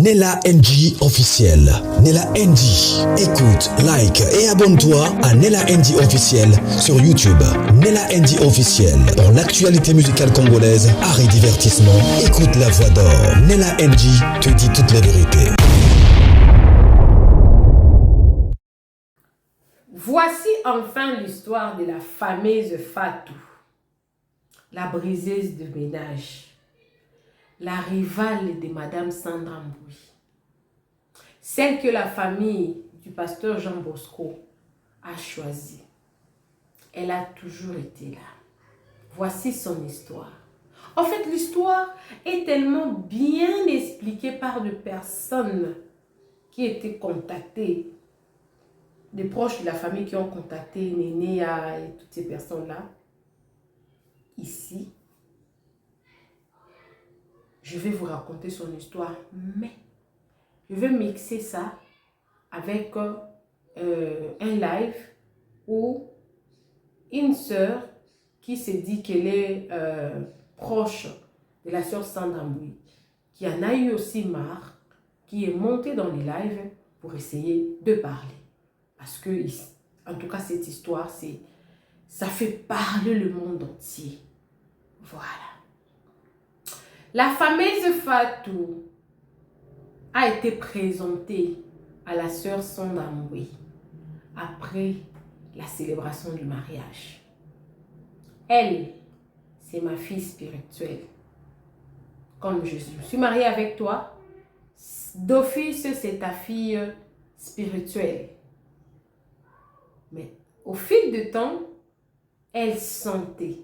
Nella NG officiel. Nella NG. Écoute, like et abonne-toi à Nella NG officiel sur YouTube. Nella NG officiel. Pour l'actualité musicale congolaise, art et divertissement, écoute la voix d'or. Nella NG te dit toute la vérité. Voici enfin l'histoire de la fameuse Fatou, la briseuse de ménage, la rivale de Madame Sandra Mboui, celle que la famille du pasteur Jean Bosco a choisie. Elle a toujours été là. Voici son histoire. En fait, l'histoire est tellement bien expliquée par des personnes qui étaient contactées, des proches de la famille qui ont contacté Nénéa et toutes ces personnes-là. Ici, je vais vous raconter son histoire, mais je vais mixer ça avec un live où une sœur qui s'est dit qu'elle est proche de la sœur Sandra Mboui, qui en a eu aussi marre, qui est montée dans les lives pour essayer de parler. Parce que, en tout cas, cette histoire, ça fait parler le monde entier. Voilà. La fameuse Fatou a été présentée à la sœur Sandra Mboui après la célébration du mariage. Elle, c'est ma fille spirituelle. Comme je suis mariée avec toi, d'office, c'est ta fille spirituelle. Mais au fil du temps, elle sentait,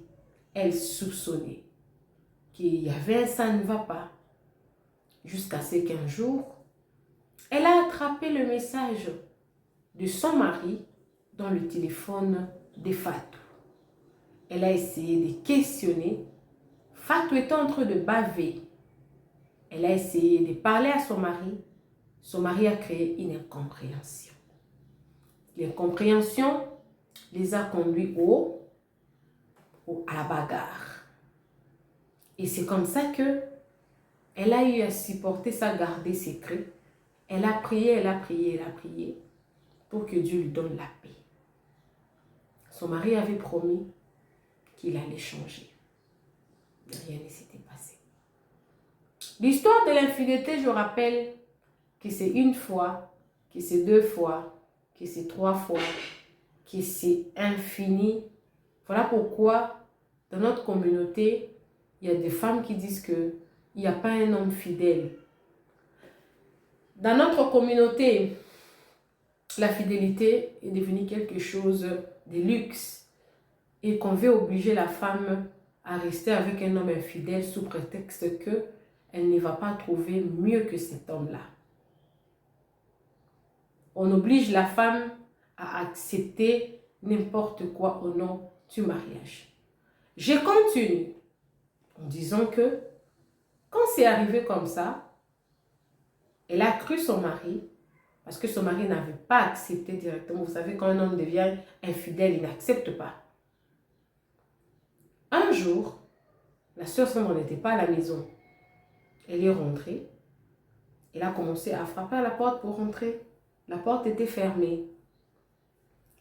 elle soupçonnait qu'il y avait un ça ne va pas. Jusqu'à ce qu'un jour, elle a attrapé le message de son mari dans le téléphone de Fatou. Elle a essayé de questionner. Fatou était en train de baver. Elle a essayé de parler à son mari. Son mari a créé une incompréhension. L'incompréhension les a conduits à la bagarre. Et c'est comme ça que elle a eu à supporter ça, garder secret. Elle a prié, elle a prié, elle a prié pour que Dieu lui donne la paix. Son mari avait promis qu'il allait changer. Mais rien ne s'était passé. L'histoire de l'infidélité, je rappelle que c'est une fois, que c'est deux fois, que c'est trois fois, que c'est infini. Voilà pourquoi dans notre communauté, il y a des femmes qui disent qu'il n'y a pas un homme fidèle. Dans notre communauté, la fidélité est devenue quelque chose de luxe et qu'on veut obliger la femme à rester avec un homme infidèle sous prétexte qu'elle ne va pas trouver mieux que cet homme-là. On oblige la femme à accepter n'importe quoi au nom du mariage. Je continue en disant que quand c'est arrivé comme ça, elle a cru son mari parce que son mari n'avait pas accepté directement. Vous savez, quand un homme devient infidèle, il n'accepte pas. Un jour, la sœur Sandra n'était pas à la maison. Elle est rentrée. Elle a commencé à frapper à la porte pour rentrer. La porte était fermée.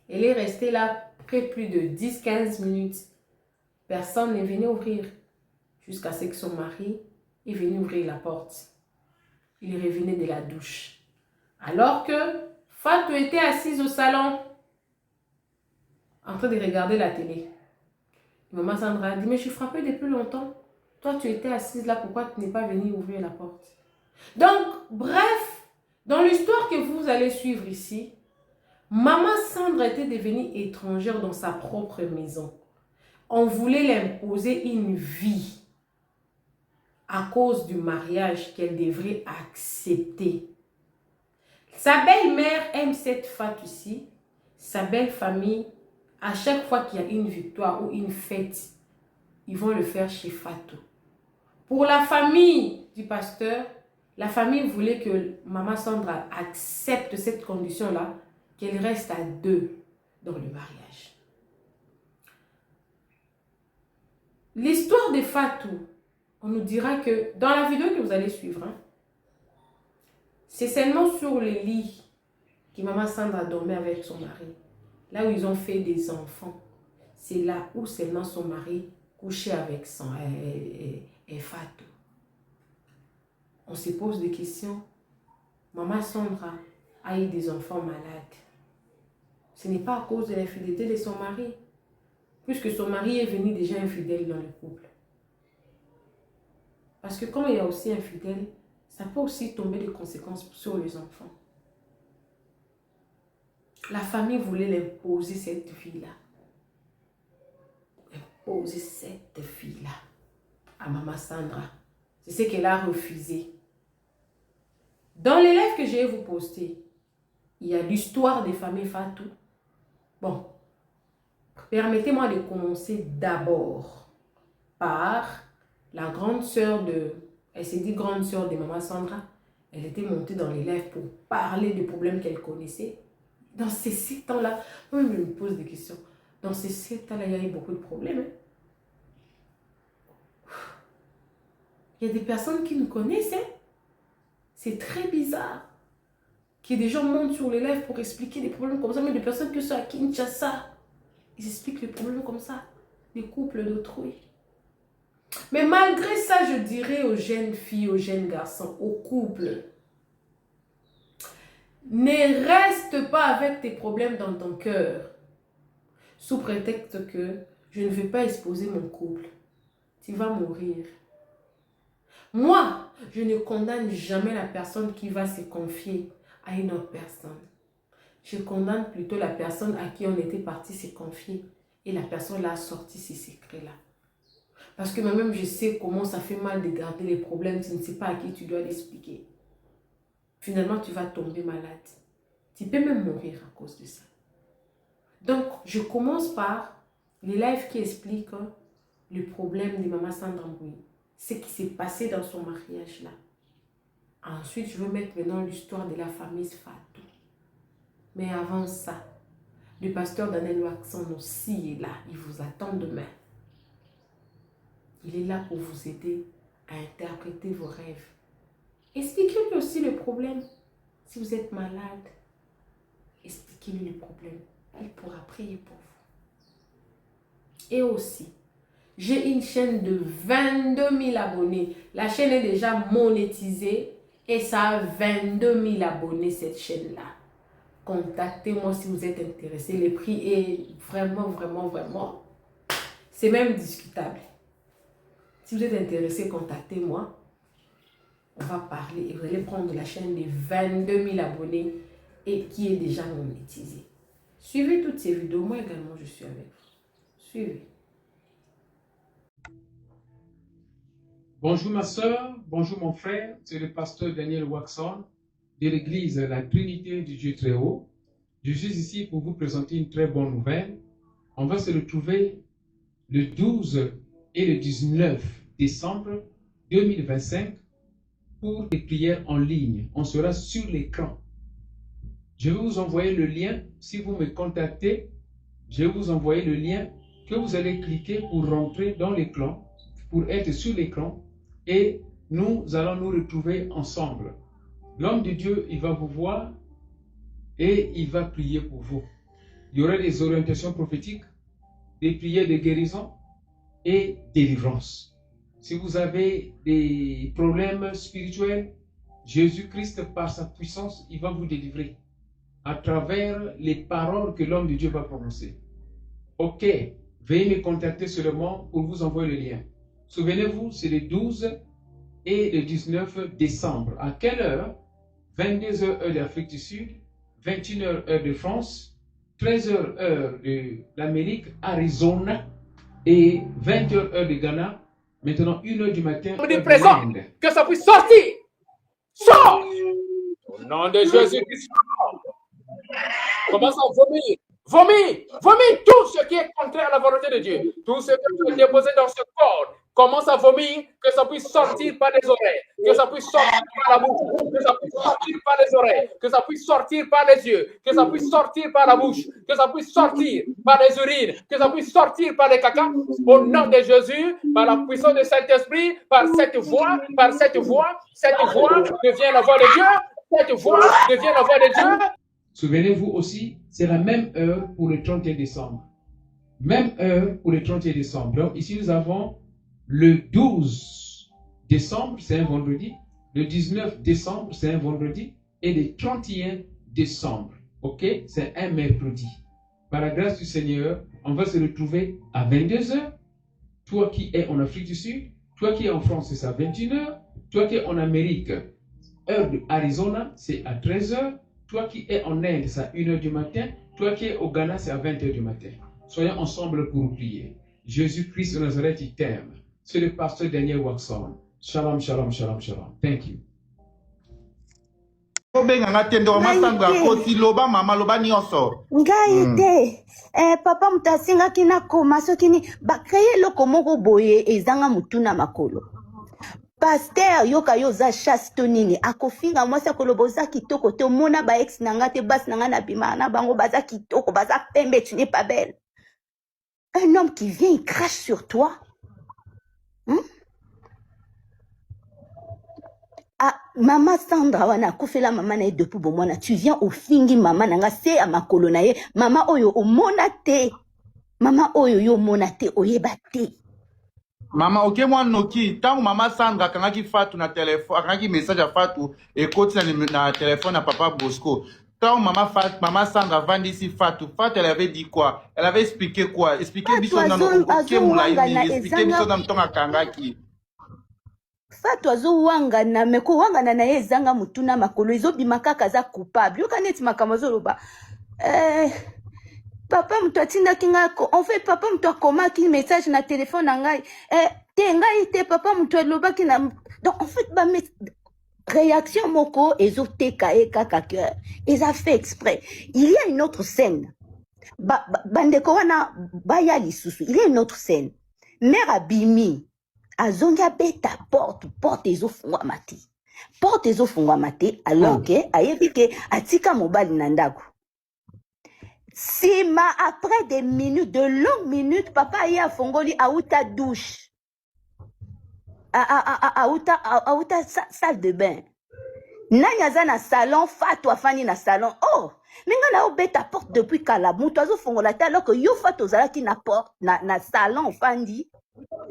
Elle est restée là près plus de 10-15 minutes. Personne n'est venu ouvrir. Jusqu'à ce que son mari est venu ouvrir la porte. Il revenait de la douche. Alors que Fatou était assise au salon, en train de regarder la télé. Maman Sandra a dit, mais je suis frappée depuis longtemps. Toi, tu étais assise là, pourquoi tu n'es pas venue ouvrir la porte? Donc, bref, dans l'histoire que vous allez suivre ici, Maman Sandra était devenue étrangère dans sa propre maison. On voulait l'imposer une vie à cause du mariage qu'elle devrait accepter. Sa belle-mère aime cette Fatou ici. Sa belle famille, à chaque fois qu'il y a une victoire ou une fête, ils vont le faire chez Fatou. Pour la famille du pasteur, la famille voulait que Maman Sandra accepte cette condition-là, qu'elle reste à deux dans le mariage. L'histoire de Fatou, on nous dira que dans la vidéo que vous allez suivre, C'est seulement sur le lit que maman Sandra dormait avec son mari. Là où ils ont fait des enfants, c'est là où seulement son mari couchait avec son Fatou. On se pose des questions. Maman Sandra a eu des enfants malades. Ce n'est pas à cause de l'infidélité de son mari, puisque son mari est venu déjà infidèle dans le couple. Parce que quand il y a aussi infidèle, ça peut aussi tomber des conséquences sur les enfants. La famille voulait l'imposer cette fille-là. Imposer cette fille-là à maman Sandra. C'est ce qu'elle a refusé. Dans les livres que je vais vous poster, il y a l'histoire des familles Fatou. Bon, permettez-moi de commencer d'abord par la grande sœur de... Elle s'est dit grande sœur de maman Sandra. Elle était montée dans les livres pour parler des problèmes qu'elle connaissait. Dans ces 7 ans-là, moi je me pose des questions. Dans ces 7 ans-là, il y a eu beaucoup de problèmes. Il y a des personnes qui nous connaissent. C'est très bizarre. Qu'il y ait des gens montent sur les lives pour expliquer des problèmes comme ça. Mais des personnes qui sont à Kinshasa, ils expliquent les problèmes comme ça. Les couples d'autrui. Mais malgré ça, je dirais aux jeunes filles, aux jeunes garçons, aux couples, ne reste pas avec tes problèmes dans ton cœur, sous prétexte que je ne vais pas exposer mon couple. Tu vas mourir. Moi, je ne condamne jamais la personne qui va se confier à une autre personne. Je condamne plutôt la personne à qui on était parti se confier et la personne là a sorti ces secrets-là. Parce que moi-même, je sais comment ça fait mal de garder les problèmes. Tu ne sais pas à qui tu dois l'expliquer. Finalement, tu vas tomber malade. Tu peux même mourir à cause de ça. Donc, je commence par les lives qui expliquent le problème de maman Sandra Mboui. Ce qui s'est passé dans son mariage là. Ensuite, je veux mettre maintenant l'histoire de la famille Fatou. Mais avant ça, le pasteur Daniel Waxon aussi est là. Il vous attend demain. Il est là pour vous aider à interpréter vos rêves. Expliquez-lui aussi le problème. Si vous êtes malade, expliquez-lui le problème. Il pourra prier pour vous. Et aussi, j'ai une chaîne de 22 000 abonnés. La chaîne est déjà monétisée et ça a 22 000 abonnés, cette chaîne-là. Contactez-moi si vous êtes intéressé. Le prix est vraiment, vraiment, vraiment... C'est même discutable. Si vous êtes intéressé, contactez-moi. On va parler et vous allez prendre la chaîne de 22 000 abonnés et qui est déjà monétisée. Suivez toutes ces vidéos. Moi également, je suis avec vous. Suivez. Bonjour ma soeur, bonjour mon frère, c'est le pasteur Daniel Waxon de l'église La Trinité du Dieu Très Haut. Je suis ici pour vous présenter une très bonne nouvelle. On va se retrouver le 12 et le 19 décembre 2025 pour des prières en ligne. On sera sur l'écran. Je vais vous envoyer le lien. Si vous me contactez, je vais vous envoyer le lien que vous allez cliquer pour rentrer dans l'écran, pour être sur l'écran. Et nous allons nous retrouver ensemble. L'homme de Dieu, il va vous voir et il va prier pour vous. Il y aura des orientations prophétiques, des prières de guérison et délivrance. Si vous avez des problèmes spirituels, Jésus-Christ, par sa puissance, il va vous délivrer à travers les paroles que l'homme de Dieu va prononcer. Ok, veuillez me contacter seulement pour vous envoyer le lien. Souvenez-vous, c'est le 12 et le 19 décembre. À quelle heure? 22h heure d'Afrique du Sud, 21h heure de France, 13h heure de l'Amérique, Arizona, et 20h heure de Ghana. Maintenant, 1h du matin. On dit présent, que ça puisse sortir. Sors! Au nom de Jésus-Christ. Commence à vomir. Vomis tout ce qui est contraire à la volonté de Dieu. Tout ce que tu as déposé dans ce corps. Commence à vomir, que ça puisse sortir par les oreilles, que ça puisse sortir par la bouche, que ça puisse sortir par les oreilles, que ça puisse sortir par les yeux, que ça puisse sortir par la bouche, que ça puisse sortir par les urines, que ça puisse sortir par les caca. Au nom de Jésus, par la puissance de Saint-Esprit, par cette voix devient la voix de Dieu. cette voix devient la voix de Dieu. Souvenez-vous aussi, c'est la même heure pour le 31 décembre. Même heure pour le 31 décembre. Donc ici, nous avons le 12 décembre, c'est un vendredi. Le 19 décembre, c'est un vendredi. Et le 31 décembre, ok, c'est un mercredi. Par la grâce du Seigneur, on va se retrouver à 22h. Toi qui es en Afrique du Sud, toi qui es en France, c'est à 21h. Toi qui es en Amérique, heure de Arizona, c'est à 13h. Toi qui es en Inde, c'est à 1h du matin. Toi qui es au Ghana, c'est à 20h du matin. Soyons ensemble pour prier. Jésus-Christ de Nazareth, il t'aime. C'est le pasteur Daniel Waxon. Shalom, shalom, shalom, shalom. Thank you. Ngai te papa mutu asengaki nakoma soki ni bakreye eloko moko boye ezanga mutu na makolo paster yoka yo oza chasse to nini akofinga mwasi akoloba oza kitoko te omona baex na nga te basi na nga na bima na bango baza kitoko baza pembe, tu n'es pas belle. Un homme qui vient il crache sur toi. Ah, Maman Sandra wana kufela mama na ye depuis bomona tu viens au fingi mama nanga se a makolo na ye mama oyo omona te mama oyo yo mona te oyeba te mama oke mwa noki tangu mama Sandra akangaki Fatu na telefone akangaki message ya Fatu ekoti na telefone na papa Bosco tangu mama Sandra vandisi Fatu elle avait dit quoi, elle avait expliqué quoi, expliqué biso na oke mula yini expliqué biso na mtonga kangaki Fatu azowangana meko wangana na ye ezanga mutuna makolo ezobima kaka za coupable yoka neti makambo zoloba papa mutu atindaki nga en fait papa mutu akomaki message na téléphone na ngai te ngai te papa mutu alobaki na donc en fait réaction moko ezoteka e kaka cœur eza fait exprès. Il y a une autre scène bandeko wana baya lisusu, il y a une autre scène mère abimi azonga beta porte ezofungwama te porte ezofungwama te alors que ayebi ke atika mobali na ndako sima après des minutes de longues minutes papa ye afongoli auta douche auta salle de bain nani aza na salon Fatu afani na salon oh minga na obeta porte depuis kala mutu azofongola te alors que yo Fatu ozalaki na porte na salon ofandi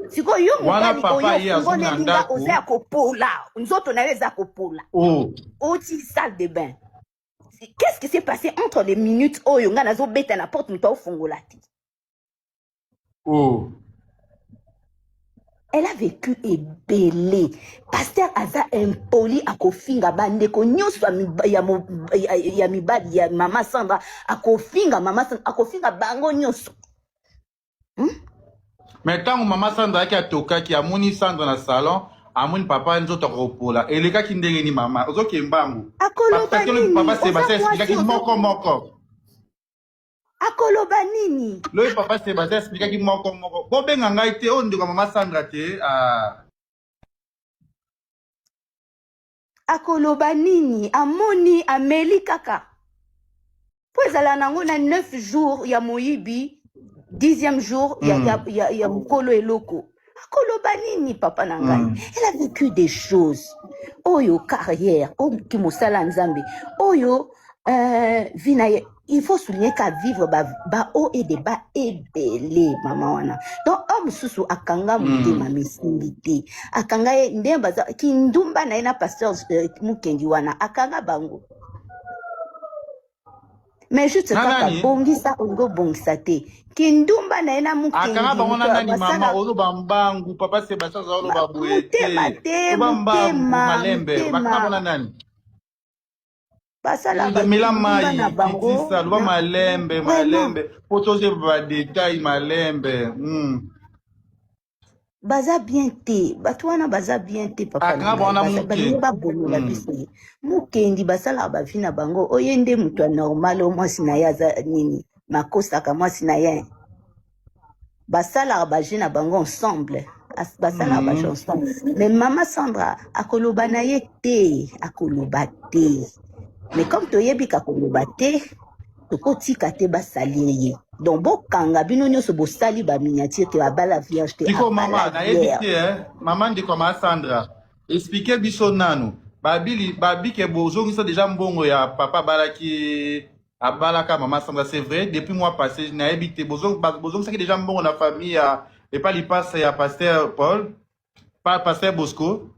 siko yo mobali oyo fongolelinga oza ya kopola nzoto na yo eza kopola oti salle de bain. Qu'est-ce qui s'est passé entre les minutes oyo nga nazobeta na porte mutu ofongola te elle a vécu ebele pasteur aza impoli akofinga bandeko nyonso ya mibali ya mama Sandra akofinga mama Sandra akofinga bango nyonso mais tangu mama Sandra aki atokaki amoni Sandra na salon amoni papa nzoto akopola elekaki ndenge ni mama ozokembangu akoloba nini papa Sébastien expliquaki moko akoloba nini loyi papa Sébastien expliquaki moko bobenga ngai te oyo ndeko mama Sandra te akoloba nini amoni ameli kaka po ezala nango na 9 jours ya moyibi 10e jour ya mokolo eloko akoloba nini papa na ngai elle a vécu des choses oyo carrière oyo kimosala nzambe oyo vina il faut souligner qu'à vivre ba haut et des bas ebele mama wana donc homme susu akanga mutema misingite akanga ndemba kindumba na ina pasteur mukendi wana akanga bango mais juste kaka bongisa ongo bongisa te kindumba na ina mukendi akanga bango na nani mama oloba mbangu papa Sébastien oloba buete oloba malembe bakaba na nani basala mai kitisa luba malembe potoze ba détail malembe baza bien te bato wana baza bien te papa ba bolola biso mukendi basala ba vina bango oyende mutu normal o mwasi na yaza nini makosa ka mwasi na ye basala ba jina bango ensemble basala ba ensemble mais mama Sandra akoloba na ye te akoloba te. Mais comme tu yebi kakoloba te tokotika te basali ye donc bokanga bino nyonso bosali ba miniature ke babala vierge te iko mama na yebi te maman ndiko ma Sandra expliquer biso nanu babi ke bozo ça déjà mbongo ya papa balaki abalaka maman Sandra, c'est vrai depuis mois passé na habité bozo ça qui déjà mbongo na famille et pas lipasse ya pasteur Paul pas pasteur Bosco.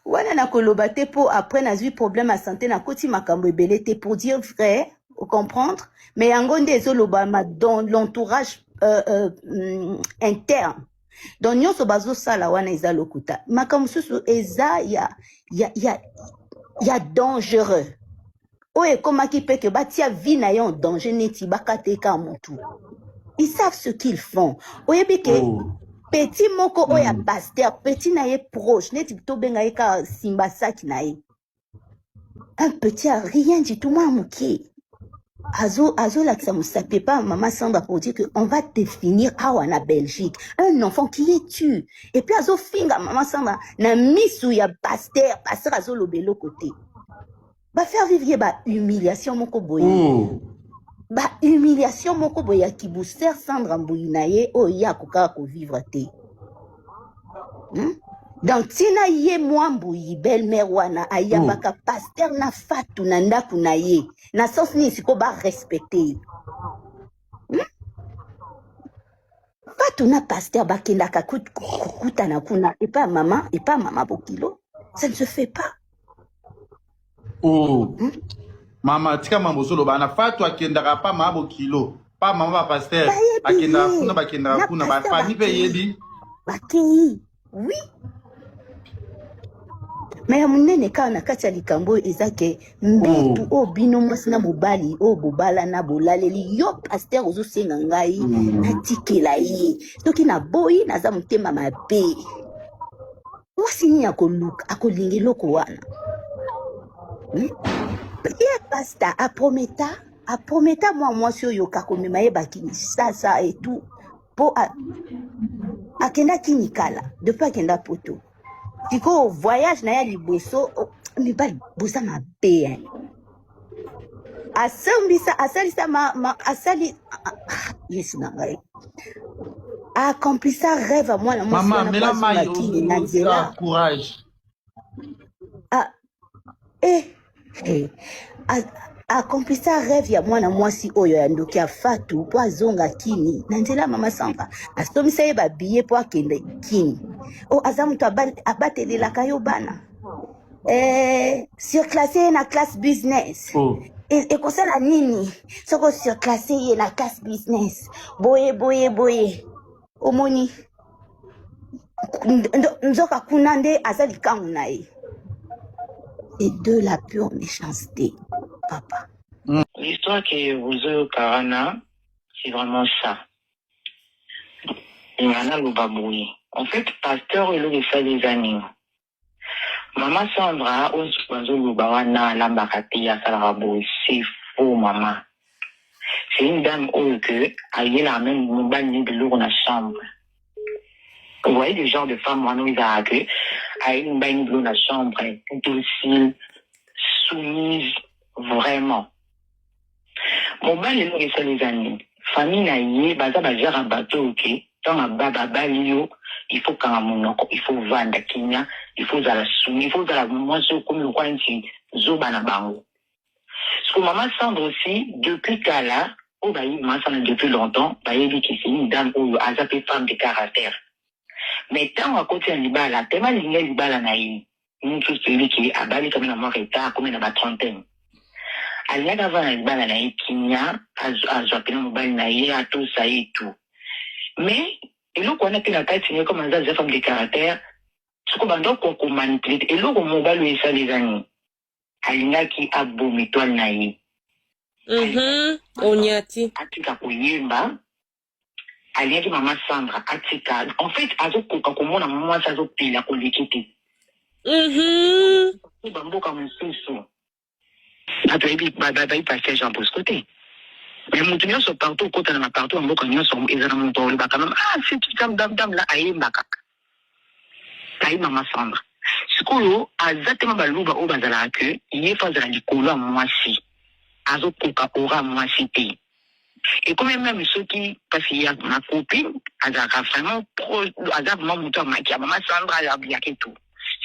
Wana na koloba te po après na eu problème à santé na koti makambo ebele te pour dire vrai, vous comprendre, mais yango nde ezoloba dans l'entourage interne. Donc nyonso bazo sala wana eza lokuta. Makambo susu eza ya dangereux. Oye komaki pe ke batia vie na yo en danger neti bakateka mutu. Ils savent ce qu'ils font. Oye bike petit moko oya pasteur, petit na ye proche, neti to benga ye ka simba saki na ye. Un petit a rien du tout mamouki. Azo la que ça me sapait pas maman Sandra pour dire que on va définir en Belgique un enfant qui est tu et puis azo finga maman Sandra na misu ya pasteur azo lobelo côté ba faire vivre ba humiliation moko boye ba humiliation moko boye ki booster Sandra Mbouinaye o ya koka ko vivre te. Donc tina ye mwambuyi belle-mère wana ayambaka pasteur na fatu na ndaku na ye na sauf ni siko ba respecter fatu na pasteur bakendaka kuta na kuna et pas maman bokilo, ça ne se fait pas. Mama tika mambo solo bana fatu akendaka pa mama bokilo pa mama pasteur akendaka kuna ba famille pe yebi bakei oui. Mais munene ka na kati ya likambo ezake mbetu o bino mwasi na mobali o bobala na bolaleli yo pasteur ozo senga ngai na tikela ye soki na boyi naza mutema mabe mwasi ni akoluka akolingi loko wana ye pasteur aprometa mwasi oyo kakomema ye bakini sasa et tout po akenda kinikala depuis akenda poto. Tiko voyage na ya liboso mi ba bosa ma be asalisa asali yes na ngai accompli sa rêve à moi la maman mais la maille courage accompli sa rêve ya mwana mwasi oyo ya ndoki afatu po azonga kini na nzela mama Sandra asomisa ye babiye po akende kini o aza mutu abatelelaka yo bana surclassé ye na classe business ekosala nini soko surclassé ye na classe business boye omoni nzoka kuna nde aza likangu na ye. Et de la pure méchanceté, papa. L'histoire que vous Karana, c'est vraiment ça. Il y en a le baboui. En fait, pasteur, il a fait des années. Maman Sandra, on se passe au Bawana, la Bakati, à Salarabo. C'est faux, maman. C'est une dame où que, elle a même une bagne de l'eau dans la chambre. Vous voyez le genre de femme, moi, nous, ils ont que, à une bagne de l'eau dans la chambre, docile, soumise, vraiment. Mon bal est là, les années. Famille, n'a yé, baza, baza, un bateau, ok. Dans ma baba, balio, il faut qu'un mon il faut vendre, kinya, il faut à la soumise, il faut à la, moi, ce comme le coin, c'est, zobanabango. Parce que maman Sandre aussi, depuis Kala, oh, bah, maman Sandre depuis longtemps, bah, il dit que c'est une dame, où, a zappé femme de caractère. Mais tant à côté de Libala, tellement l'ingé Libala naïe, une chose celui qui a balé comme une mort état, comme une trentaine. Elle y a d'avant Libala naïe, qui n'y a, à Zapé mobile naïe, à tout ça et tout. Mais, et là, qu'on a que la tête, c'est comme un zaz femme de caractère, ce qu'on a donc qu'on manipule, et là, on mobile lui ça les années. Elle y a qui a beau métoile naïe. Onyati. Atika Koyemba. Aliaki maman Sandra atika en fait azokoka komona maman sa azopela kolekete bamboka mosusu atoyebi bayi pasteur Jean Bosco te mais motu nyonso partout okotana na partout bamboka nyonso eza na moto olobaka mama c'est tout dame la ayembaka ayi maman Sandra sikoyo aza tema baluba oyo bazalaka ke ye fa azala likolo ya mwasi azokoka ora mwasi te. Et quand même ceux qui, parce qu'il y a ma copine, elle a vraiment proche, elle a vraiment monté à maquiller, maman Sandra, elle a bien tout.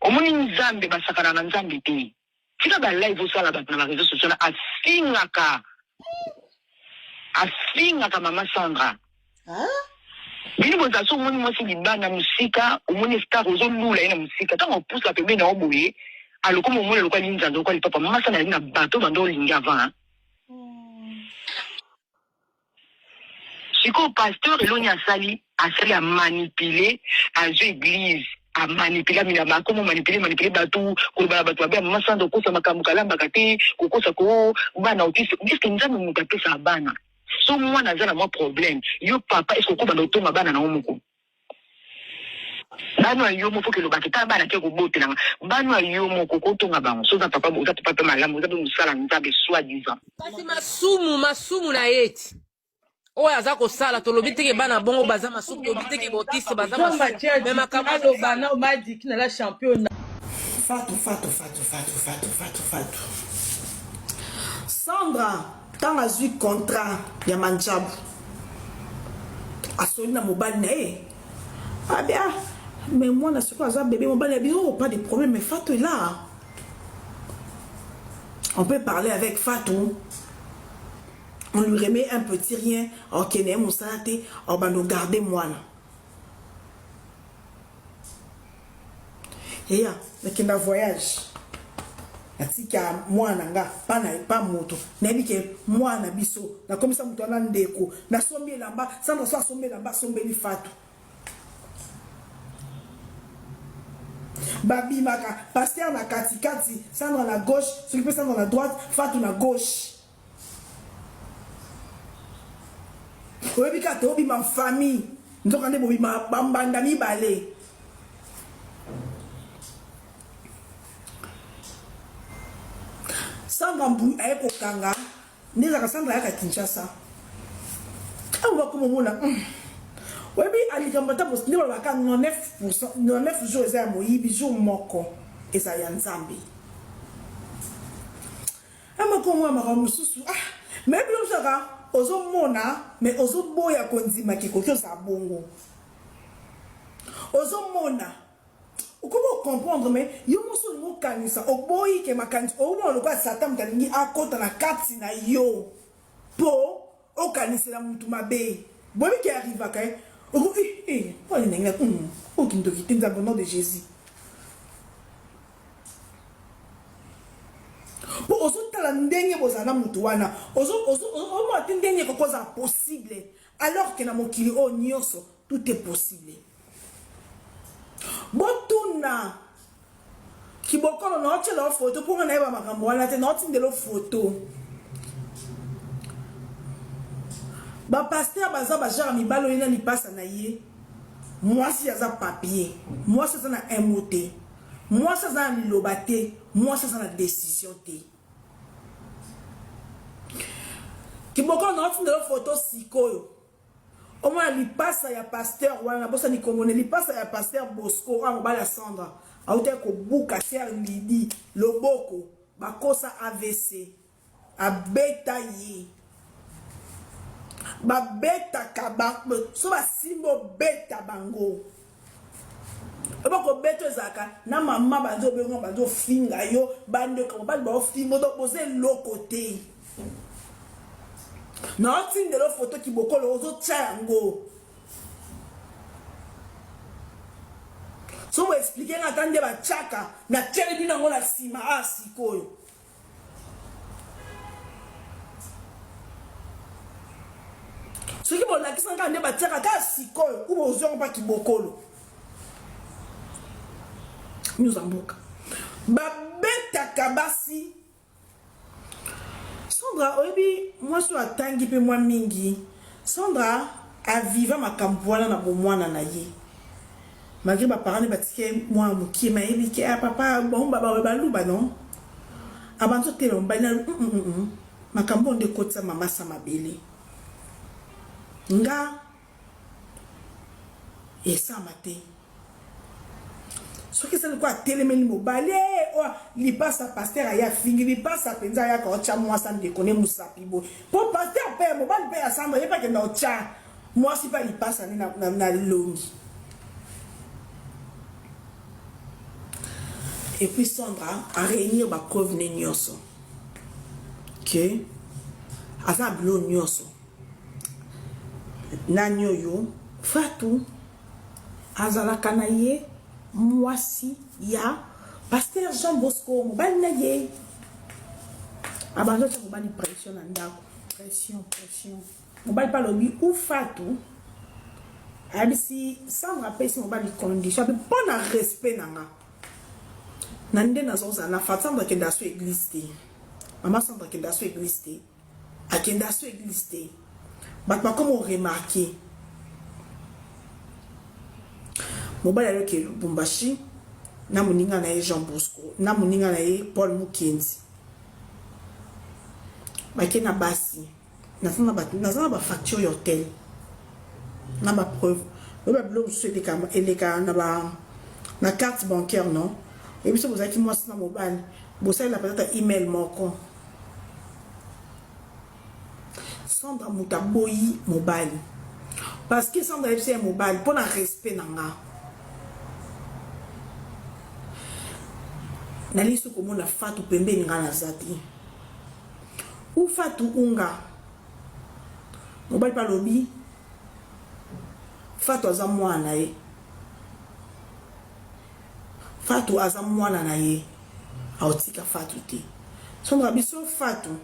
omoni nzambe basakana na nzambe te tika ba live osala bato na réseaux sociaux afingaka mama Sandra bini boza so omoni mwasi libanda musika omoni star ozolula ye na musika ntango opusa pembeni na oboye alokoma omoni aloka linzanza okwa lipapa mama Sandra ali na bato bando olingi avant siko pasteur eloni asali a manipulé à église a manipulé minaba comment manipuler batou ko ba batou ba mama Sandra ko sa makambo kalamba kate ko sa ko bana autiste est-ce que nzambe mo tapé sa bana so moi nazala moi problème yo papa est-ce que ko bana otonga bana na omoko bana yo mo foke lo bakita bana ke ko botela bana yo mo ko tonga bango so za papa malamu za musala nzabe soi disant kasi masumu na yeti oyo aza kosala tolobi teke bana bongo baza masuku tolobi teke bautiste baza masuku me makambo bana omadi kina la champion Fatou Sandra tant azui contrat ya manjabu asoli na mobali na ye ah bien mais moi na siko aza bébé mobali ya biso pas de problème mais Fatou est là on peut parler avec Fatou. On lui remet un petit rien. Ok, on va nous garder moi. Et là, le voyage. Natika moi nanga pas moto. Nabi ke moi na biso. Na comme ça muto na ndeko. Na sombi là-bas, ça na so sombi là-bas, sombi li Fatou. Babi maka, pasteur na katikati, ça dans la gauche, celui qui ça dans la droite, Fatou na gauche. Oyebi ka tobi ma famille nzokande bobi ma bambanda mibale Sandra mbu ayeko kanga neza Sandra yaka Kinshasa awa komo mona oyebi alikambata bos ndeba baka 9% jours eza moyibi jour moko eza ya nzambe ama komo ma mususu mais bi osaka ozo mona mais ozo boya konzima kikoto sa bongo ozo mona ukomo comprendre mais yo moso ngo kanisa oboyi ke makanisa o mo lokwa satan mtalingi akota na kati na yo po o kanisa la mutu mabe bobi ki arrive ka o o nenga o kindo kitinza au nom de Jésus pour osotala ndenge bozana mutu wana ozo ndenge kokoza possible alors que na mokili o nyoso tout est possible botuna kibokolo na otela photo pour na eba makambo wana te na otindelo photo ba pasteur baza ba genre mibalo ina ni pasa na ye moi si aza papier moi c'est ça na MOT moi ça na lilobaté moi ça na décision té kiboko na otindelo photo sikoyo au moins li pasa ya pasteur wana bosa ni komone li pasa ya pasteur Bosco a mobala Sandra auté ko buka ser lidi loboko bakosa AVC abeta yi ba beta kaba so ba simbo beta bango bako beto zaka na mama bazo bengo bazo finga yo bande ko ba fingo do poser l'autre côté na otindelo photo ki bokolo ozo tsango so mo expliquer na tande ba chaka na tele bina ngona sima asikoyo ce qui bon la qui s'engage ne ba chaka ka sikoyo ou ozo pa ki bokolo nous amboka ba beta kabasi Sandra oyebi moi so atangi pe moi mingi Sandra a viva makamboana na bomwana na ye malgré ba parents ne batike moi mukie ma yebi ke papa bon baba baluba non abanzo telo mbana makambo nde kotsa mama sa mabele nga esa mate ce qui c'est quoi télémeni mobile o li passe pasteur aya fingi li passe penza ya ka ocha moi ça me connaît musapi bo pour pasteur père mobile père ensemble il pas que na ocha moi si pas li passe na longi Et puis Sandra a réuni ma preuve ne nyonso. Que asa blo nyonso. Na nyoyo Fatou azalaka na ye mwasi ya Pasteur Jean Bosco mobali na ye. Abanzo cha mobali pression na ndako. Pression. Mobali pa lobi ou Fatou. Abisi Sandra pesi mobali condition. Abe bon respect nanga. Nande nazoza na Fatou kenda so église te. Maman Sandra kenda so église te. Akenda so église te. Bat pas comme on remarqué. Mobali avec Lubumbashi. Na muninga na ye Jean Bosco. Na muninga na ye Paul Mukenzi. Bake na basi. Nazana ba facture hotel. Na ba preuve. Ba blog sur eleka na carte bancaire non. Et puis vous avez moi na mobile. Vous savez la peut-être email moko. Sandra Mutaboyi mobile. Parce que Sandra FC mobile pour un respect nanga. Naliso komo na Fatou pembe nga na zati. Ou Fatou unga. Mobile pa lobi. Fatou aza mwana ye. Fatou aza mwana na ye. Aotika Fatou te. Sandra biso Fatou.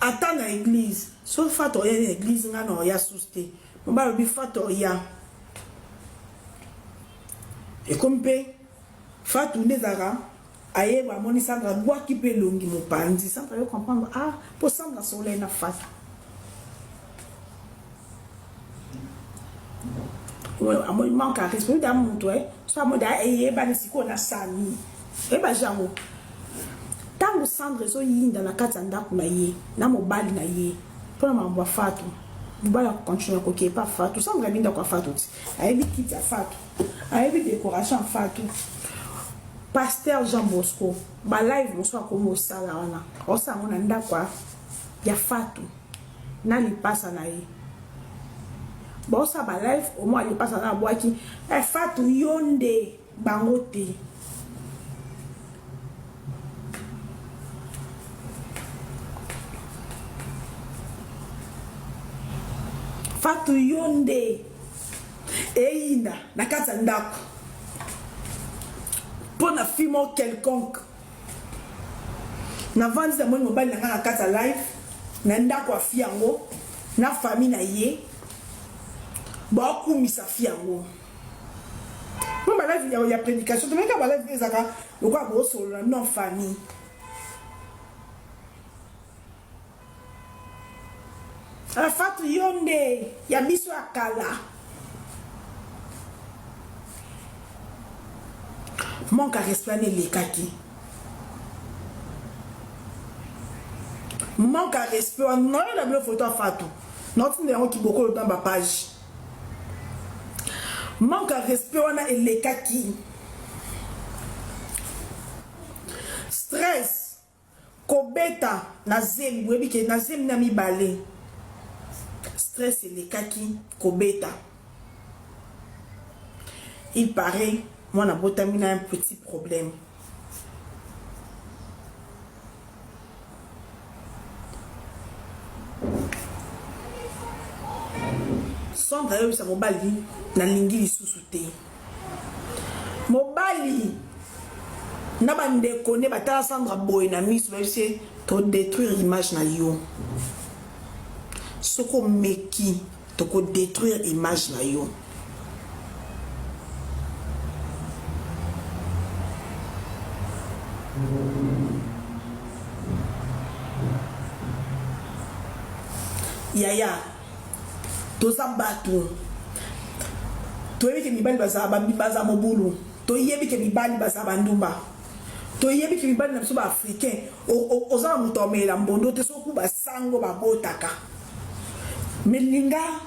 Attends na église. Sauf Fatou ya église nga no ya souste. Mobile lobi Fatou ya. Et comme pe Fatou nezara. Aye ba moni Sandra doit qui peut longi mon pandi. Sandra yo comprendre ah pour Sandra soleil na face. Ouais, à moi il manque à respect dans mon toi. Soit moi da eye ba ni siko na sami. E ba jango. Tango Sandra so yinda na katanda kuna ye na mobali na ye. Pour mambo Fatou. Mobali continue ko ke pas Fatou. Sandra binda kwa Fatou. Aye bi kit ya Fatou. Aye bi décoration Fatou. Pasteur Jean Bosco, ba live bonsoir comme sala wana. Osa mona ndakwa ya Fatou. Na li passa na ye. Ba osa ba live au moins li passa na boaki. E Fatou yonde bangote. Fatou yonde. Eina nakata ndako. Pour na film quelconque. Na vandi za moni mobile na kata live. Na ndako afi yango. Na famille na ye. Ba kumisa fi yango. Pour ma live ya prédication. Tu meka ba live ezaka. Lokwa bo solo non famille. La Fatou yonde. Ya biso akala. Manque à respect les kaki. Manque à respect. Non, il a bien photo à Fatou. Notre numéro qui beaucoup dans ma page. Manque à respect on a les kaki. Stress. Kobeta. Nazem. Webi ke nazem na mi balé. Stress et les kaki. Kobeta. Il paraît. Moi, na botamina un petit problème. Sandra yo sa mobali na lingi lisusu te. Mobali na bande kone batala Sandra boy na miss c'est to détruire l'image na yo. Soko meki to ko détruire image na yo. Yaya toza batu toyebi ke mibali baza mobulu toyebi ke mibali baza bandumba toyebi ke mibali na biso ba africain oza muto omela mbondo te soku basango babotaka melinga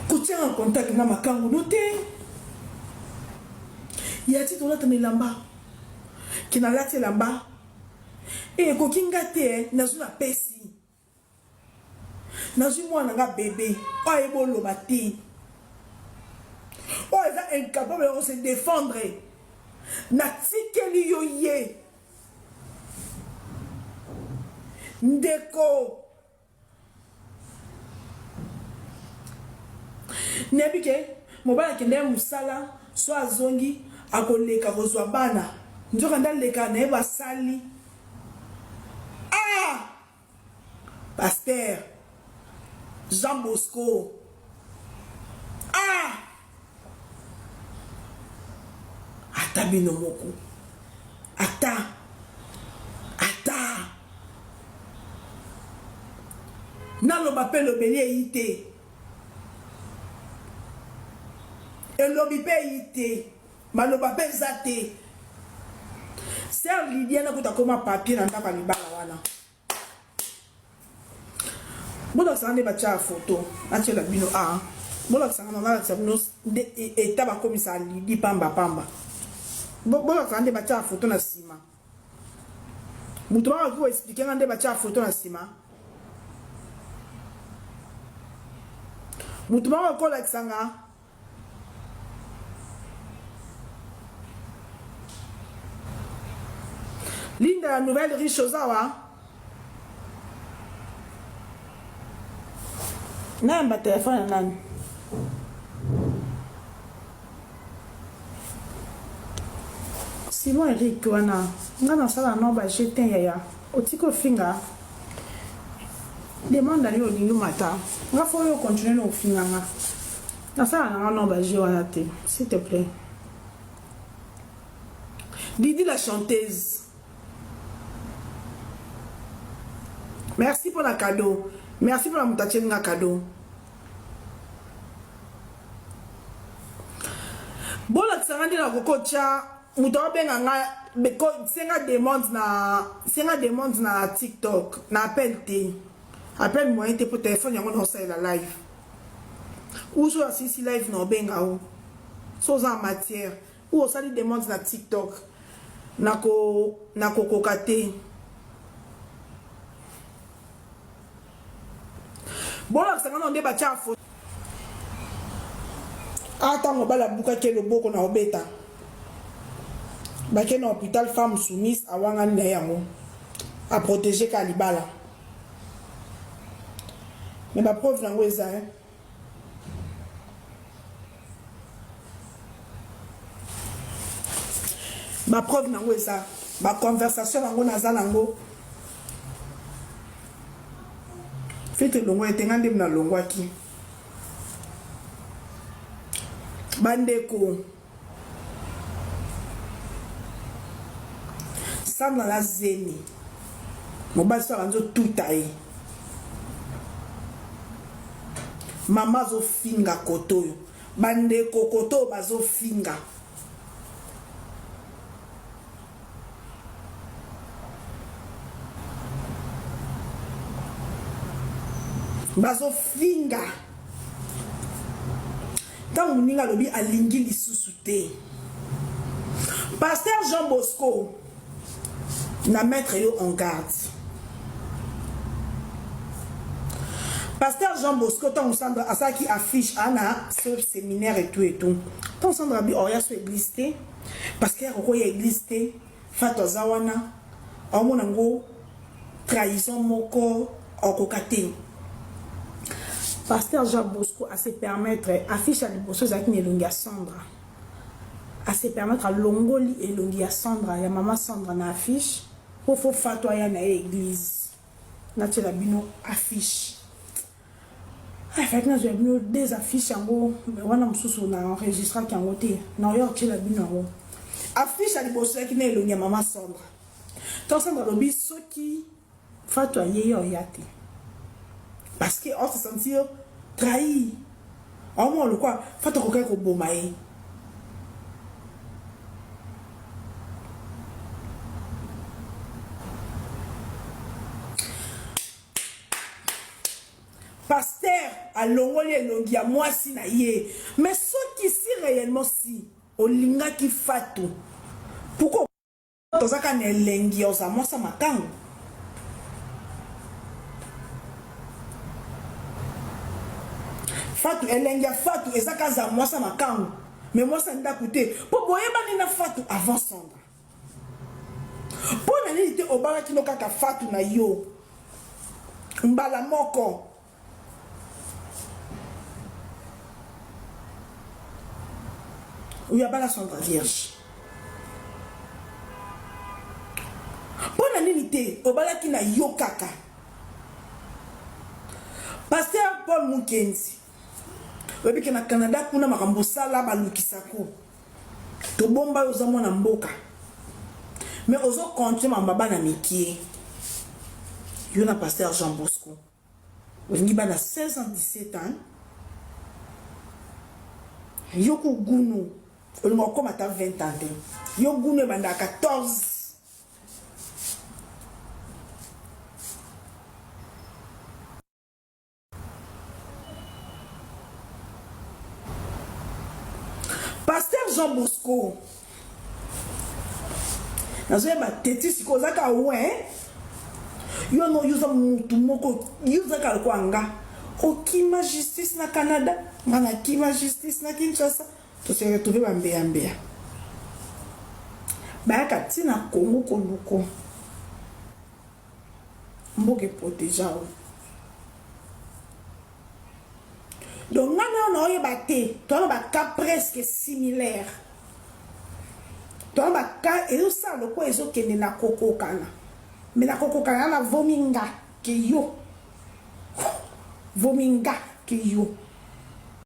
kutia en contact na makangu note yati tolata melamba kina lati lamba e kokinga te nazuna pesi nazu mwana nga bébé oye boloba te oye eza incapable de se défendre natikeli yo ye ndeko nebi ke mobali akende mosala so azongi akoleka kozwa bana nzoka ndaleka naye basali Pasteur Jean Bosco ata bino moko ata naloba mpe lobeli eyi te elobi mpe eyi te maloba mpe eza te ser Lydia nakuta koma papier na ndako ya libala wana bolakisanga nde batya foto atiela bino bolakisanga nalakisa bino eta bakomisa Lidi pamba bolakisanga nde batya foto na nsima moto bakaki koexplikenga nde batya foto na nsima moto bakaki kolakisanga Linda la nouvelle riche ozawa namba telefone ya nani Simon Eric wana nga nasala no ba jetin yaya otiko finga demande ali olingi mata nga fo yo continuer no finga nga nasala na no ba je wana te s'il te plaît Didi la chanteuse. Merci pour la cadeau. Merci pour la moutachenga cadeau. Bon la tsangandi na kokocha muto benga nga beko senga demande na TikTok na appel moyen te pour téléphone yango no sala live. Ou so assisi live no benga o. So en matière ou on sali demande na TikTok na kokokate. Bon là ça on débat cha fo. Attends bala buka ke loboko na obeta. Ba ke na hôpital femme soumise awanga na yango a protéger Kalibala. Mais ma preuve nango eza ma preuve nango eza ma conversation nango naza nango fete longo etenga ndem na longwaki bandeko Sandra la zeni mobali so anzo tuta ye mama zo finga kotoyo bandeko koto bazo finga bazo finga tant moninga lobi alingi lisusu te Pasteur Jean Bosco na mettre yo en garde. Pasteur Jean Bosco tant Sandra asa qui affiche ana ce séminaire et tout tant Sandra bi oya so église te parce que roko ya église te fato zawana omona ngo trahison moko okokate. Pasteur Jean Bosco a se permettre affiche à liboso zaki nelongia Sandra a se permettre à longoli elongia Sandra ya mama Sandra na affiche pour faut fatwa ya na église na tela bino affiche fait na zo bino des affiches yango wana mususu na enregistrer kango te na yo tela bino affiche à liboso zaki nelongia mama Sandra tant Sandra lobi soki fatwa ye yo yate. Parce qu'on se sentit trahi. Au moins, le quoi, faites quelqu'un qui est beau maï. Pasteur, à l'ongolé, l'ongia, moi si na ye. Mais ceux qui si réellement si, au linga qui fatou. Pourquoi? Dans un cas, l'engi, moi ça m'a kang. Fatou elengia fatou ezaka za mwasa makangu mais moi ça n'a coûté pour boyer banina Fatou avant Sandra pour nani ite obala kino kaka Fatou na yo mbala moko ou ya bala Sandra vierge pour nani ite obala kina yo kaka Pasteur Paul Mukenzi webi ke na Canada kuna makambo sala balukisako to bomba yoza mwana mboka mais ozo continuer mambaba na mikie yo na Pasteur Jean Bosco olingi bana 16 ans 17 ans yo ko gunu olingo koma ta 20 ans yo gunu banda 14 Pasteur Jean Bosco nazoya bateti sikozaka we yo no yuza mutu moko yuza kalkwanga okima justice na Canada mana kima justice na Kinshasa to se retrouver bambeya mbeya bayaka tina Congo koluko mboke protéger donc on a eu batté ton cas presque similaire ton cas et ça le quoi ils ont na koko kana mais na koko kana na vominga que yo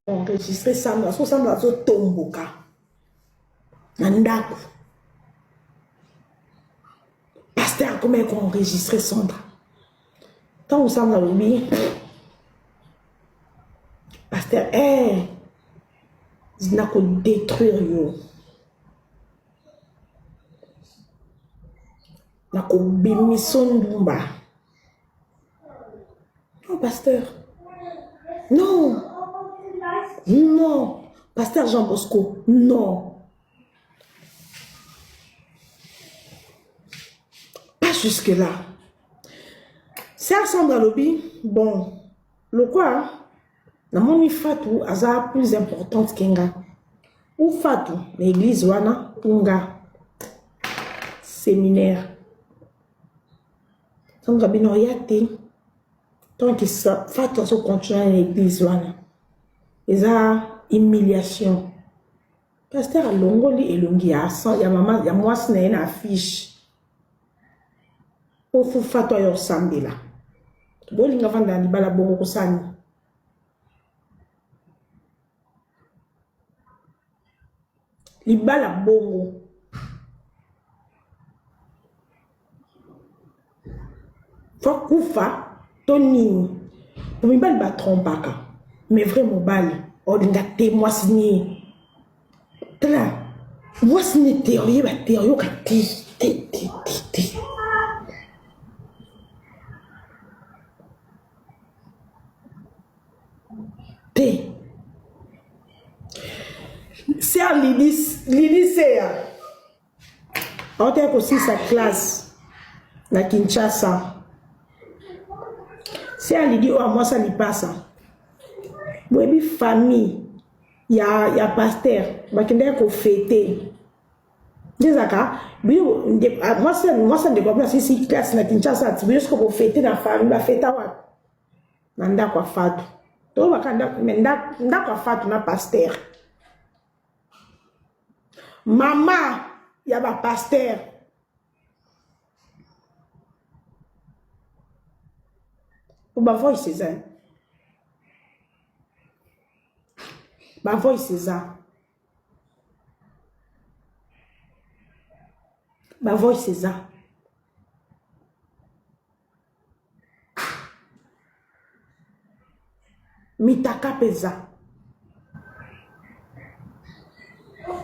enregistré ça na so samba so tomboka nandako pasteur comment qu'on enregistré Sandra tant on semble oublier Pasteur, il n'a qu'à détruire yo. N'a qu'à bénir son dumba. Non, pasteur. Non. Non. Pasteur Jean Bosco, non. Pas jusque-là. C'est Sandra Lobi. Bon, le quoi? Na moni Fatou aza plus importante kenga ou Fatou l'église wana punga séminaire donc bino yate tant que ça Fatou so continuer l'église wana eza humiliation pasteur alongoli elongi ya ya mama ya mwasi na ena affiche o fu Fatou ayo sambela bolinga vanda libala bongo kosani libala bongo faut kufa toni pour mibali ba trompaka mais vraiment bali odinga te moi signé tla moi signé théorie ba théorie ka ti c'est à lycée. On a aussi sa classe na Kinshasa. C'est à l'idée où moi ça n'y passe. Moi famille, il y a pasteur, bah qui n'est qu'au fêter. Déjà moi ça ne pas si classe na Kinshasa, tu veux qu'on fêter dans famille, bah fêter wa. Nanda kwa Fatou. To bakanda mais nda kwa Fatou na pasteur. Maman, il y a un pasteur. Pour ma voix, c'est ça. Ma voix, c'est ça. Ma voix, c'est ça. Mitaka pesa.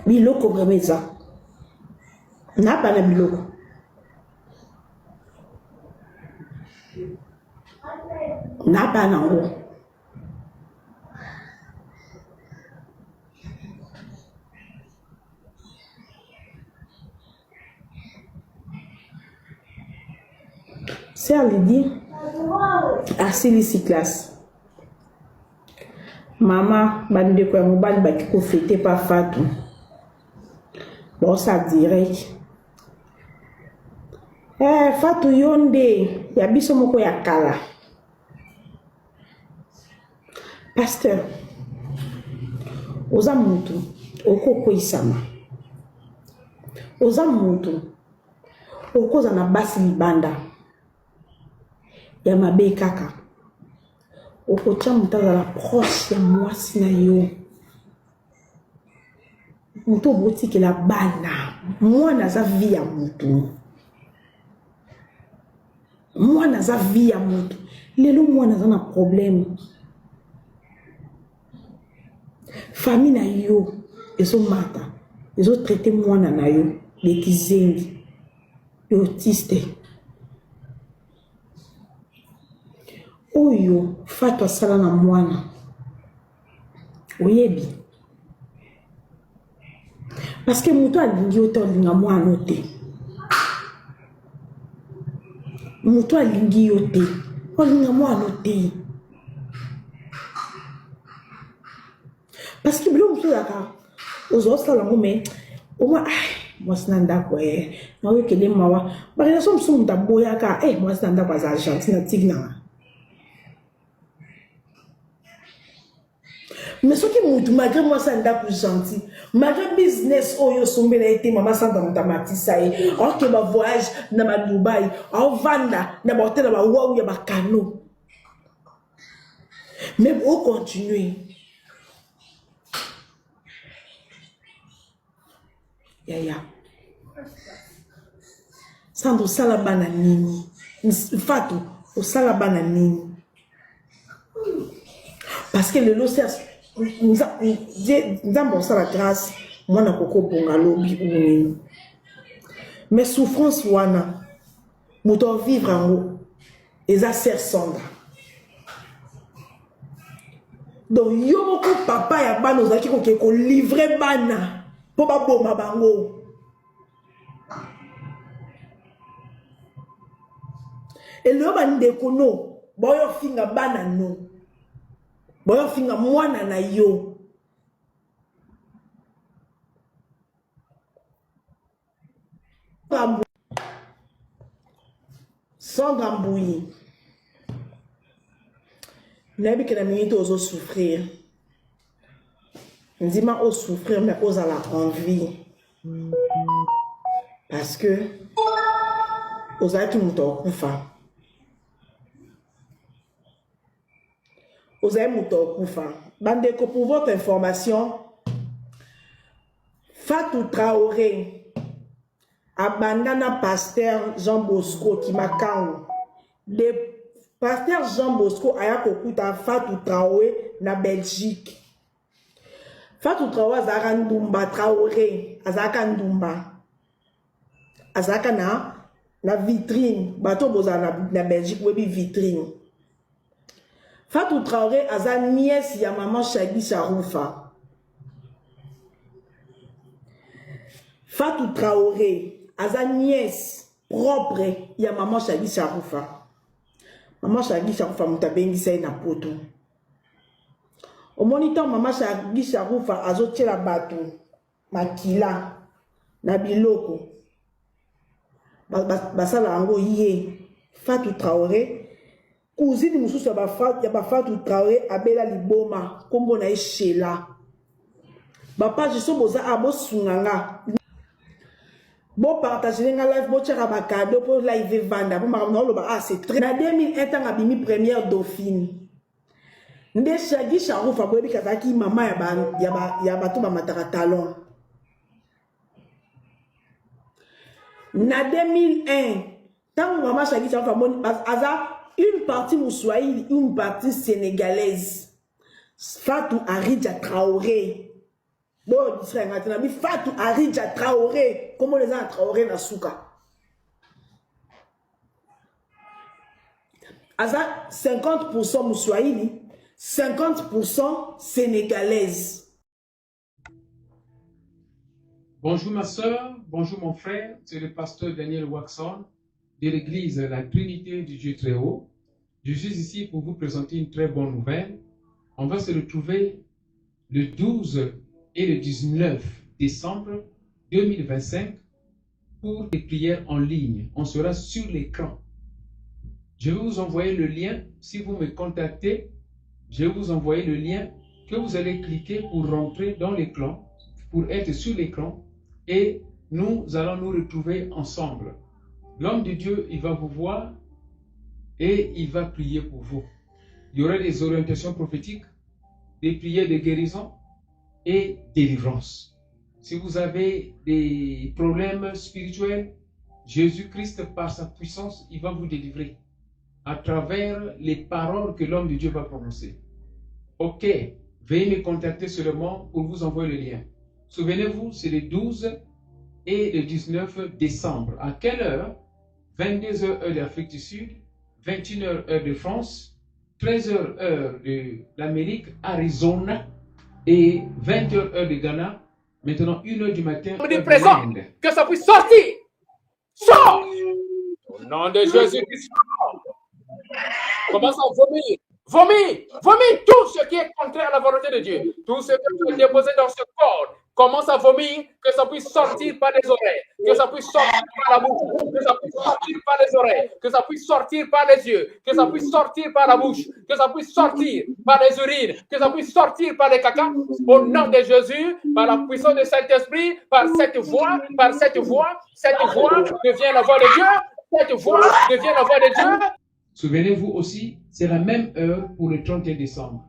Biloko bremeza. Na pas na biloko. Na pas na ngo. C'est à lui dire, à Célici classe. Maman, bande quoi, mon bande qui ko fêté pas Fatou. Bon, ça direct. Fatou yonde, ya biso moko ya kala. Pasteur, oza mutu, okoko isama. Oza mutu, okoza na basi libanda. Ya mabe kaka. Okotia mutaza la proche ya mwasi na yo. Mutu oboti ke la bana. Mwana za vie ya mutu. Mwana za vie ya mutu. Lelo mwana za na problème. Famille na yo. Ezo mata. Ezo traité mwana na yo. Lekizengi. Yo autiste. Oyo Fatou asala na mwana. Oyebi. Parce que mutu alingi ote olinga mwana ote. Mutu alingi ote olinga mwana ote. Parce que bilo mutu yaka ozo sala ngome oma mwasi na ndako na oyo kele mawa ba relation musu muta boyaka mwasi na ndako aza Argentine tigna. Mais ce qui m'a malgré moi ça n'a plus gentil, malgré business oyo sombe na été maman ça dans ta matissa or que ma voyage na ma Dubaï, or vanda na ba hôtel na ba waou ya ba kano. Même au continuer. Ya. Sando sala bana nini. Fatou, au sala bana nini. Parce que le lot c'est nous avons la grâce, moi na koko bongalo bi ou. Mais souffrance wana, nous devons vivre en haut. Et ça sert Sandra. Donc yo moko papa ya bana ozaki ko livrer bana pour ba boma bango. Et le ban de kono, boyo finga bana no. Boyo finga mwana na yo. Sans gambouille. N'abi que la minute oso souffrir. On dit ma ose souffrir mais ose à la envie. Parce que osa qui mouton kufa. Osa mouton kufa. Bandeko pour votre information, Fatou Traoré abandana pasteur Jean Bosco qui m'a quand le pasteur Jean Bosco a kokuta Fatou Traoré na Belgique. Fatou Traoré azaka ndumba Traoré azaka ndumba azaka na vitrine bato boza na Belgique webi vitrine. Fatou Traoré aza nièce ya maman Shaggy Charoufa. Fatou Traoré aza nièce propre ya maman Shaggy Charoufa. Maman Shaggy Charoufa mutabengisa na poto. Au moniteur maman Shaggy Charoufa azotiela bato makila na biloko. Basala ango yé. Fatou Traoré cousine mususu ya ba Fatou Traoré abela liboma kombo na Shela. Ba page so boza abo sunganga. Bon partager nga live bo tchaka ba cadeau pour live vanda pour makamno loba c'est très na 2001 tanga bimi première dauphine. Nde Shaggy Charoufa boyebi kazaki mama ya bato ba mataka talon. Na 2001 tant maman Shaggy Charoufa bon aza une partie moussoaïli, une partie sénégalaise. Fatou Aridja Traoré. Bon, Fatou Aridja Traoré. Comment les gens Traoré na souka? Aza 50% moussoaïli, 50% sénégalaise. Bonjour ma soeur, bonjour mon frère, c'est le pasteur Daniel Waxon de l'église La Trinité du Dieu Très Haut. Je suis ici pour vous présenter une très bonne nouvelle. On va se retrouver le 12 et le 19 décembre 2025 pour des prières en ligne. On sera sur l'écran. Je vais vous envoyer le lien. Si vous me contactez, je vais vous envoyer le lien que vous allez cliquer pour rentrer dans l'écran, pour être sur l'écran, et nous allons nous retrouver ensemble. L'homme de Dieu, il va vous voir et il va prier pour vous. Il y aura des orientations prophétiques, des prières de guérison et délivrance. Si vous avez des problèmes spirituels, Jésus-Christ, par sa puissance, il va vous délivrer à travers les paroles que l'homme de Dieu va prononcer. Ok, veuillez me contacter seulement pour vous envoyer le lien. Souvenez-vous, c'est le 12 et le 19 décembre. À quelle heure? 22h heure d'Afrique du Sud, 21h heure de France, 13h heure de l'Amérique, Arizona, et 20h heure de Ghana. Maintenant, 1h du matin. On dit présent, que ça puisse sortir. Sors! Au nom de Jésus-Christ. Commence à vomir. Vomis, vomis tout ce qui est contraire à la volonté de Dieu. Tout ce que tu as déposé dans ce corps, commence à vomir, que ça puisse sortir par les oreilles, que ça puisse sortir par la bouche, que ça puisse sortir par les oreilles, que ça puisse sortir par les yeux, que ça puisse sortir par la bouche, que ça puisse sortir par les urines, que ça puisse sortir par les caca. Au nom de Jésus, par la puissance du Saint-Esprit, par cette voix devient la voix de Dieu, cette voix devient la voix de Dieu. Souvenez-vous aussi, c'est la même heure pour le 31 décembre.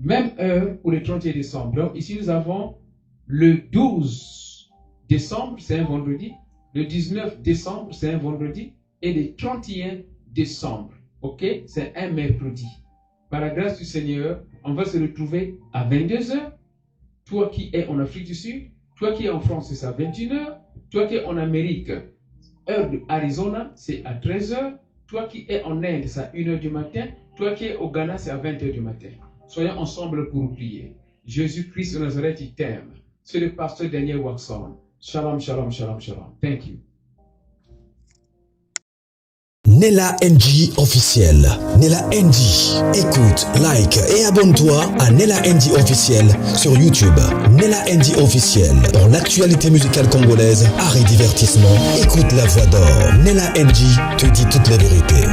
Même heure pour le 31 décembre. Donc ici, nous avons le 12 décembre, c'est un vendredi. Le 19 décembre, c'est un vendredi. Et le 31 décembre, ok, c'est un mercredi. Par la grâce du Seigneur, on va se retrouver à 22h. Toi qui es en Afrique du Sud, toi qui es en France, c'est à 21h. Toi qui es en Amérique, heure de Arizona, c'est à 13h. Toi qui es en Inde, c'est à 1h du matin. Toi qui es au Ghana, c'est à 20h du matin. Soyons ensemble pour prier. Jésus-Christ de Nazareth, il t'aime. C'est le pasteur Daniel Waxon. Shalom, shalom, shalom, shalom. Thank you. Nella NG officiel. Nella NG. Écoute, like et abonne-toi à Nella NG officiel sur YouTube. Nella NG officiel. Pour l'actualité musicale congolaise, art et divertissement, écoute la voix d'or. Nella NG te dit toute la vérité.